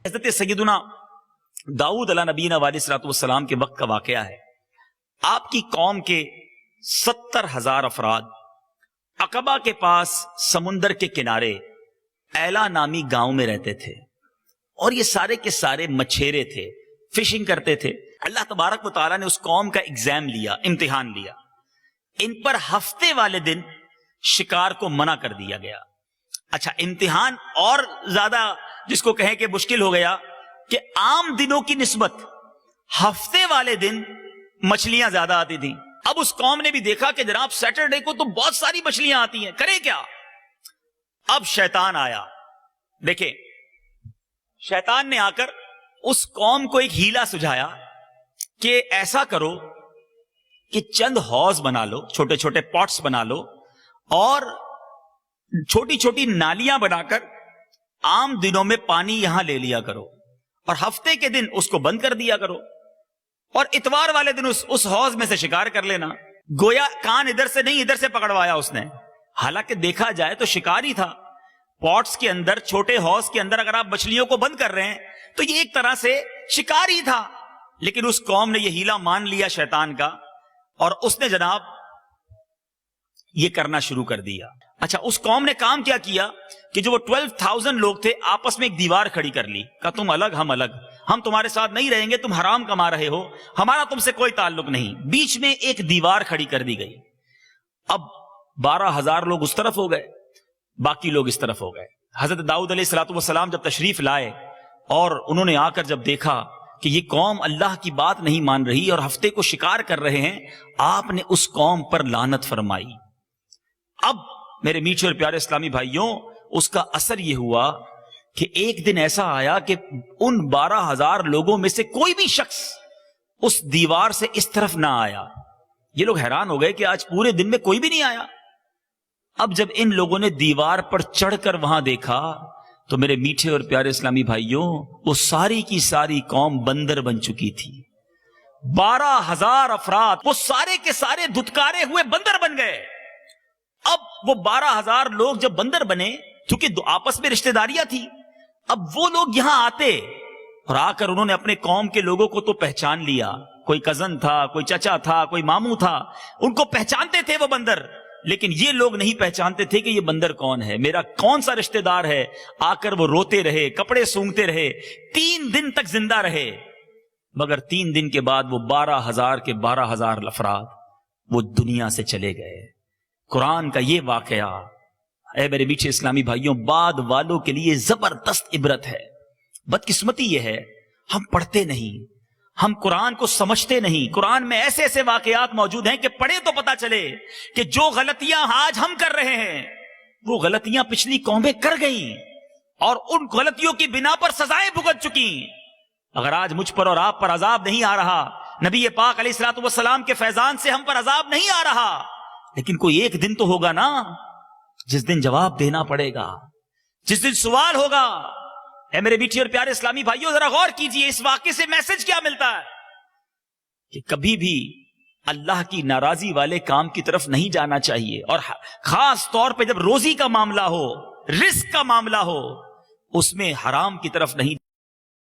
حضرت سیدنا داؤد علیہ نبینا والسلام کے وقت کا واقعہ ہے۔ آپ کی قوم کے 70,000 افراد عقبہ کے پاس سمندر کے کنارے ایلا نامی گاؤں میں رہتے تھے، اور یہ سارے کے سارے مچھیرے تھے، فشنگ کرتے تھے۔ اللہ تبارک و تعالیٰ نے اس قوم کا ایگزام لیا، امتحان لیا۔ ان پر ہفتے والے دن شکار کو منع کر دیا گیا۔ اچھا، امتحان اور زیادہ جس کو کہیں کہ مشکل ہو گیا کہ عام دنوں کی نسبت ہفتے والے دن مچھلیاں زیادہ آتی تھیں۔ اب اس قوم نے بھی دیکھا کہ جناب سیٹرڈے کو تو بہت ساری مچھلیاں آتی ہیں، کرے کیا؟ اب شیطان آیا۔ دیکھیں، شیطان نے آ کر اس قوم کو ایک ہیلا سجھایا کہ ایسا کرو کہ چند حوض بنا لو، چھوٹے چھوٹے پاٹس بنا لو، اور چھوٹی چھوٹی نالیاں بنا کر عام دنوں میں پانی یہاں لے لیا کرو، اور ہفتے کے دن اس کو بند کر دیا کرو، اور اتوار والے دن اس حوض میں سے شکار کر لینا۔ گویا کان ادھر سے نہیں ادھر سے پکڑوایا اس نے۔ حالانکہ دیکھا جائے تو شکار ہی تھا۔ پاٹس کے اندر، چھوٹے حوض کے اندر اگر آپ مچھلیوں کو بند کر رہے ہیں تو یہ ایک طرح سے شکار ہی تھا۔ لیکن اس قوم نے یہ ہیلا مان لیا شیطان کا، اور اس نے جناب یہ کرنا شروع کر دیا۔ اچھا، اس قوم نے کام کیا کیا کہ جو وہ 12,000 لوگ تھے آپس میں ایک دیوار کھڑی کر لی، کہا تم الگ ہم الگ، ہم تمہارے ساتھ نہیں رہیں گے، تم حرام کما رہے ہو، ہمارا تم سے کوئی تعلق نہیں۔ بیچ میں ایک دیوار کھڑی کر دی گئی۔ اب 12,000 لوگ اس طرف ہو گئے، باقی لوگ اس طرف ہو گئے۔ حضرت داؤد علیہ السلام جب تشریف لائے اور انہوں نے آ کر جب دیکھا کہ یہ قوم اللہ کی بات نہیں مان رہی اور ہفتے کو شکار کر رہے ہیں، آپ نے اس قوم پر لعنت فرمائی۔ اب میرے میٹھے اور پیارے اسلامی بھائیوں، اس کا اثر یہ ہوا کہ ایک دن ایسا آیا کہ ان 12,000 لوگوں میں سے کوئی بھی شخص اس دیوار سے اس طرف نہ آیا۔ یہ لوگ حیران ہو گئے کہ آج پورے دن میں کوئی بھی نہیں آیا۔ اب جب ان لوگوں نے دیوار پر چڑھ کر وہاں دیکھا تو میرے میٹھے اور پیارے اسلامی بھائیوں، وہ ساری کی ساری قوم بندر بن چکی تھی۔ 12,000 افراد وہ سارے کے سارے دھتکارے ہوئے بندر بن گئے۔ اب وہ 12,000 لوگ جب بندر بنے، کیونکہ آپس میں رشتہ داریاں تھی، اب وہ لوگ یہاں آتے اور آ کر انہوں نے اپنے قوم کے لوگوں کو تو پہچان لیا۔ کوئی کزن تھا، کوئی چچا تھا، کوئی ماموں تھا، ان کو پہچانتے تھے وہ بندر، لیکن یہ لوگ نہیں پہچانتے تھے کہ یہ بندر کون ہے، میرا کون سا رشتہ دار ہے۔ آ کر وہ روتے رہے، کپڑے سونگتے رہے، 3 دن تک زندہ رہے، مگر 3 دن کے بعد وہ 12,000 کے 12,000 افراد وہ دنیا سے چلے گئے۔ قرآن کا یہ واقعہ اے میرے میٹھے اسلامی بھائیوں بعد والوں کے لیے زبردست عبرت ہے۔ بدقسمتی یہ ہے ہم پڑھتے نہیں، ہم قرآن کو سمجھتے نہیں۔ قرآن میں ایسے ایسے واقعات موجود ہیں کہ پڑھے تو پتا چلے کہ جو غلطیاں آج ہم کر رہے ہیں وہ غلطیاں پچھلی قومیں کر گئیں، اور ان غلطیوں کی بنا پر سزائیں بھگت چکی۔ اگر آج مجھ پر اور آپ پر عذاب نہیں آ رہا، نبی پاک علیہ الصلوۃ والسلام کے فیضان سے ہم پر عذاب نہیں آ رہا، لیکن کوئی ایک دن تو ہوگا نا جس دن جواب دینا پڑے گا، جس دن سوال ہوگا۔ اے میرے میٹھے اور پیارے اسلامی بھائیوں، ذرا غور کیجئے اس واقعے سے میسج کیا ملتا ہے کہ کبھی بھی اللہ کی ناراضی والے کام کی طرف نہیں جانا چاہیے، اور خاص طور پہ جب روزی کا معاملہ ہو، رزق کا معاملہ ہو، اس میں حرام کی طرف نہیں